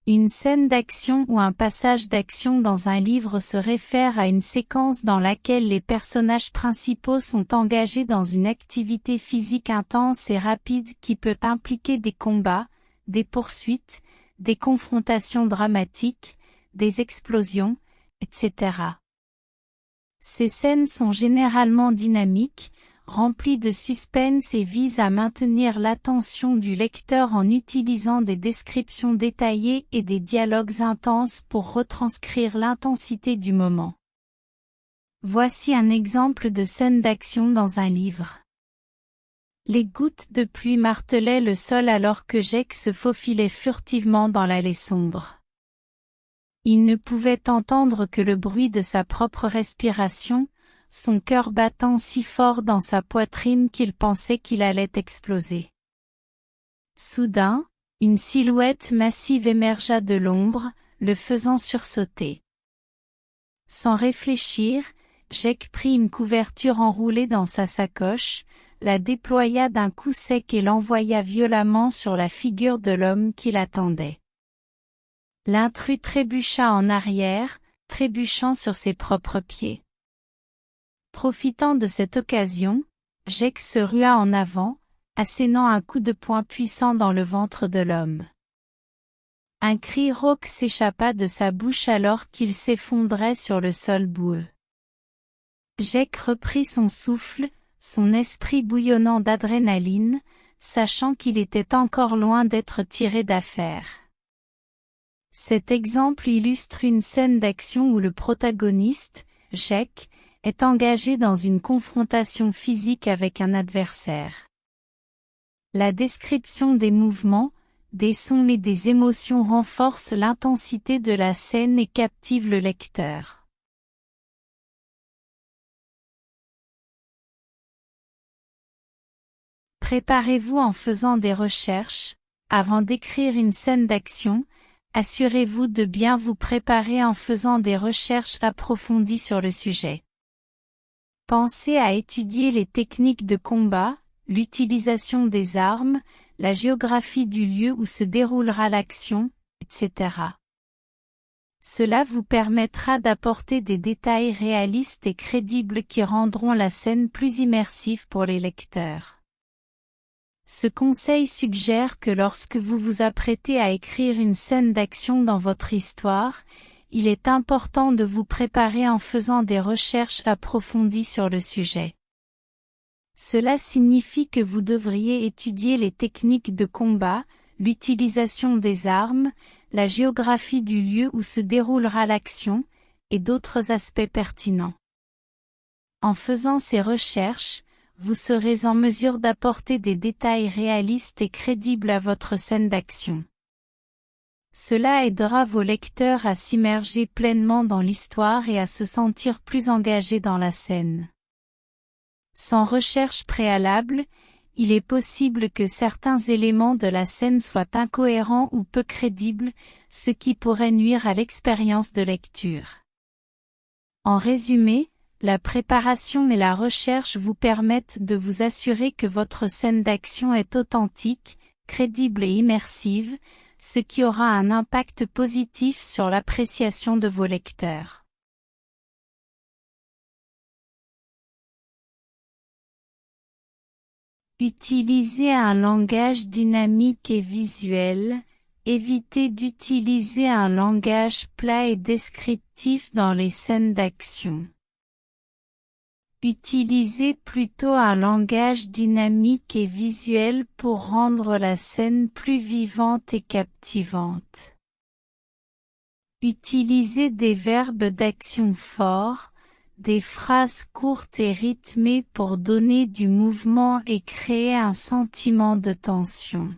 Une scène d'action ou un passage d'action dans un livre se réfère à une séquence dans laquelle les personnages principaux sont engagés dans une activité physique intense et rapide qui peut impliquer des combats, des poursuites, des confrontations dramatiques, des explosions, etc. Ces scènes sont généralement dynamiques, remplies de suspense et visent à maintenir l'attention du lecteur en utilisant des descriptions détaillées et des dialogues intenses pour retranscrire l'intensité du moment. Voici un exemple de scène d'action dans un livre. Les gouttes de pluie martelaient le sol alors que Jake se faufilait furtivement dans l'allée sombre. Il ne pouvait entendre que le bruit de sa propre respiration, son cœur battant si fort dans sa poitrine qu'il pensait qu'il allait exploser. Soudain, une silhouette massive émergea de l'ombre, le faisant sursauter. Sans réfléchir, Jake prit une couverture enroulée dans sa sacoche, la déploya d'un coup sec et l'envoya violemment sur la figure de l'homme qui l'attendait. L'intrus trébucha en arrière, trébuchant sur ses propres pieds. Profitant de cette occasion, Jake se rua en avant, assénant un coup de poing puissant dans le ventre de l'homme. Un cri rauque s'échappa de sa bouche alors qu'il s'effondrait sur le sol boueux. Jake reprit son souffle, son esprit bouillonnant d'adrénaline, sachant qu'il était encore loin d'être tiré d'affaire. Cet exemple illustre une scène d'action où le protagoniste, Jake, est engagé dans une confrontation physique avec un adversaire. La description des mouvements, des sons et des émotions renforce l'intensité de la scène et captive le lecteur. Préparez-vous en faisant des recherches. Avant d'écrire une scène d'action, assurez-vous de bien vous préparer en faisant des recherches approfondies sur le sujet. Pensez à étudier les techniques de combat, l'utilisation des armes, la géographie du lieu où se déroulera l'action, etc. Cela vous permettra d'apporter des détails réalistes et crédibles qui rendront la scène plus immersive pour les lecteurs. Ce conseil suggère que lorsque vous vous apprêtez à écrire une scène d'action dans votre histoire, il est important de vous préparer en faisant des recherches approfondies sur le sujet. Cela signifie que vous devriez étudier les techniques de combat, l'utilisation des armes, la géographie du lieu où se déroulera l'action, et d'autres aspects pertinents. En faisant ces recherches, vous serez en mesure d'apporter des détails réalistes et crédibles à votre scène d'action. Cela aidera vos lecteurs à s'immerger pleinement dans l'histoire et à se sentir plus engagés dans la scène. Sans recherche préalable, il est possible que certains éléments de la scène soient incohérents ou peu crédibles, ce qui pourrait nuire à l'expérience de lecture. En résumé, la préparation et la recherche vous permettent de vous assurer que votre scène d'action est authentique, crédible et immersive, ce qui aura un impact positif sur l'appréciation de vos lecteurs. Utilisez un langage dynamique et visuel. Évitez d'utiliser un langage plat et descriptif dans les scènes d'action. Utilisez plutôt un langage dynamique et visuel pour rendre la scène plus vivante et captivante. Utilisez des verbes d'action forts, des phrases courtes et rythmées pour donner du mouvement et créer un sentiment de tension.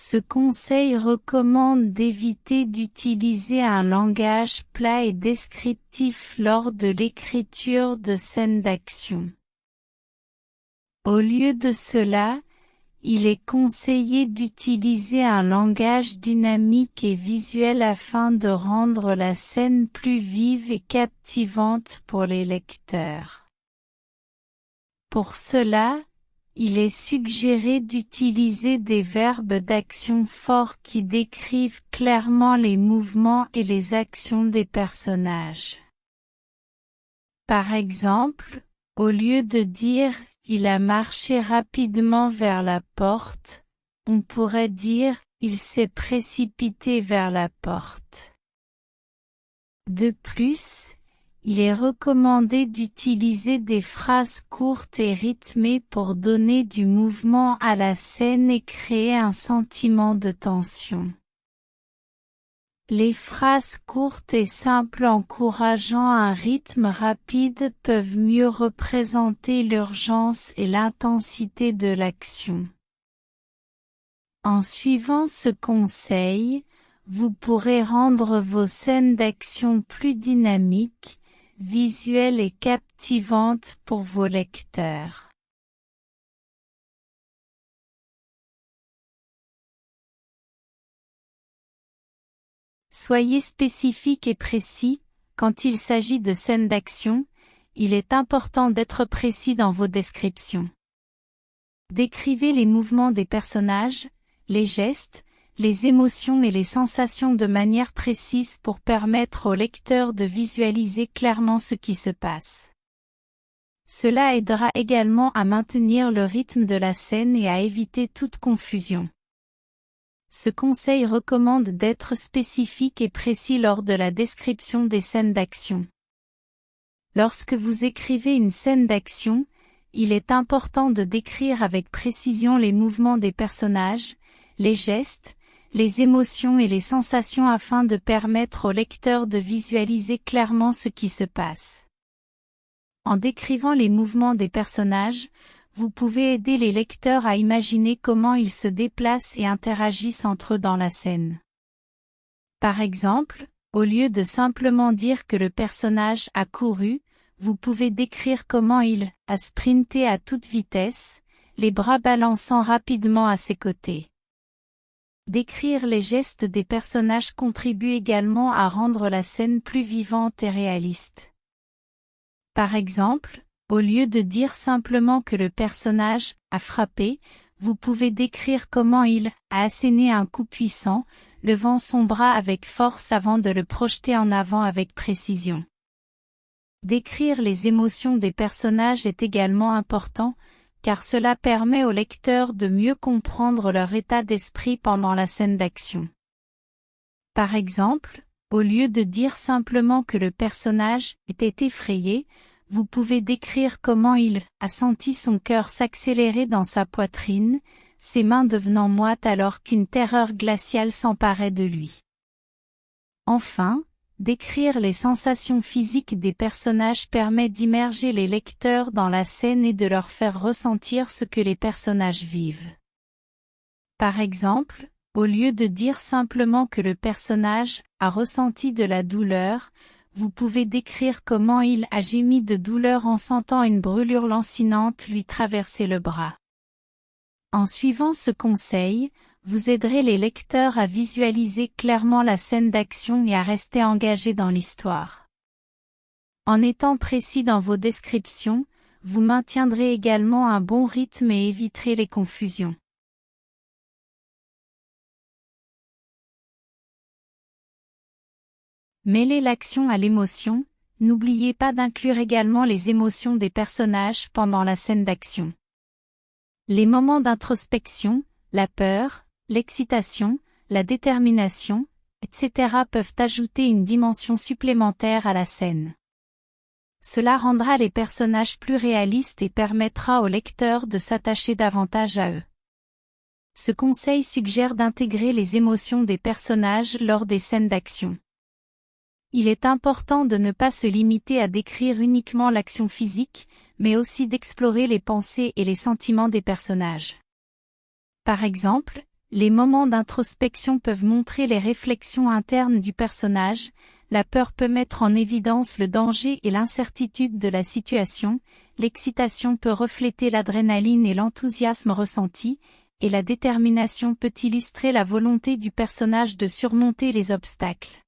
Ce conseil recommande d'éviter d'utiliser un langage plat et descriptif lors de l'écriture de scènes d'action. Au lieu de cela, il est conseillé d'utiliser un langage dynamique et visuel afin de rendre la scène plus vive et captivante pour les lecteurs. Pour cela, il est suggéré d'utiliser des verbes d'action forts qui décrivent clairement les mouvements et les actions des personnages. Par exemple, au lieu de dire « il a marché rapidement vers la porte », on pourrait dire « il s'est précipité vers la porte ». De plus, il est recommandé d'utiliser des phrases courtes et rythmées pour donner du mouvement à la scène et créer un sentiment de tension. Les phrases courtes et simples encourageant un rythme rapide peuvent mieux représenter l'urgence et l'intensité de l'action. En suivant ce conseil, vous pourrez rendre vos scènes d'action plus dynamiques, visuelles et captivantes pour vos lecteurs. Soyez spécifique et précis. Quand il s'agit de scènes d'action, il est important d'être précis dans vos descriptions. Décrivez les mouvements des personnages, les gestes, les émotions et les sensations de manière précise pour permettre au lecteur de visualiser clairement ce qui se passe. Cela aidera également à maintenir le rythme de la scène et à éviter toute confusion. Ce conseil recommande d'être spécifique et précis lors de la description des scènes d'action. Lorsque vous écrivez une scène d'action, il est important de décrire avec précision les mouvements des personnages, les gestes, les émotions et les sensations afin de permettre au lecteur de visualiser clairement ce qui se passe. En décrivant les mouvements des personnages, vous pouvez aider les lecteurs à imaginer comment ils se déplacent et interagissent entre eux dans la scène. Par exemple, au lieu de simplement dire que le personnage a couru, vous pouvez décrire comment il a sprinté à toute vitesse, les bras balançant rapidement à ses côtés. Décrire les gestes des personnages contribue également à rendre la scène plus vivante et réaliste. Par exemple, au lieu de dire simplement que le personnage a frappé, vous pouvez décrire comment il a asséné un coup puissant, levant son bras avec force avant de le projeter en avant avec précision. Décrire les émotions des personnages est également important, car cela permet au lecteur de mieux comprendre leur état d'esprit pendant la scène d'action. Par exemple, au lieu de dire simplement que le personnage était effrayé, vous pouvez décrire comment il a senti son cœur s'accélérer dans sa poitrine, ses mains devenant moites alors qu'une terreur glaciale s'emparait de lui. Enfin, décrire les sensations physiques des personnages permet d'immerger les lecteurs dans la scène et de leur faire ressentir ce que les personnages vivent. Par exemple, au lieu de dire simplement que le personnage a ressenti de la douleur, vous pouvez décrire comment il a gémi de douleur en sentant une brûlure lancinante lui traverser le bras. En suivant ce conseil, vous aiderez les lecteurs à visualiser clairement la scène d'action et à rester engagés dans l'histoire. En étant précis dans vos descriptions, vous maintiendrez également un bon rythme et éviterez les confusions. Mêlez l'action à l'émotion, n'oubliez pas d'inclure également les émotions des personnages pendant la scène d'action. Les moments d'introspection, la peur, l'excitation, la détermination, etc. peuvent ajouter une dimension supplémentaire à la scène. Cela rendra les personnages plus réalistes et permettra au lecteur de s'attacher davantage à eux. Ce conseil suggère d'intégrer les émotions des personnages lors des scènes d'action. Il est important de ne pas se limiter à décrire uniquement l'action physique, mais aussi d'explorer les pensées et les sentiments des personnages. Par exemple, les moments d'introspection peuvent montrer les réflexions internes du personnage, la peur peut mettre en évidence le danger et l'incertitude de la situation, l'excitation peut refléter l'adrénaline et l'enthousiasme ressenti, et la détermination peut illustrer la volonté du personnage de surmonter les obstacles.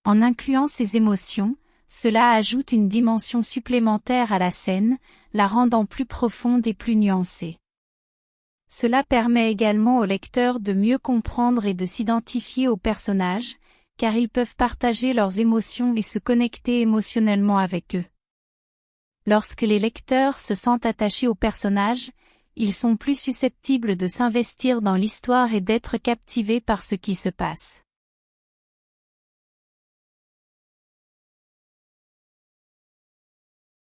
En incluant ces émotions, cela ajoute une dimension supplémentaire à la scène, la rendant plus profonde et plus nuancée. Cela permet également aux lecteurs de mieux comprendre et de s'identifier aux personnages, car ils peuvent partager leurs émotions et se connecter émotionnellement avec eux. Lorsque les lecteurs se sentent attachés aux personnages, ils sont plus susceptibles de s'investir dans l'histoire et d'être captivés par ce qui se passe.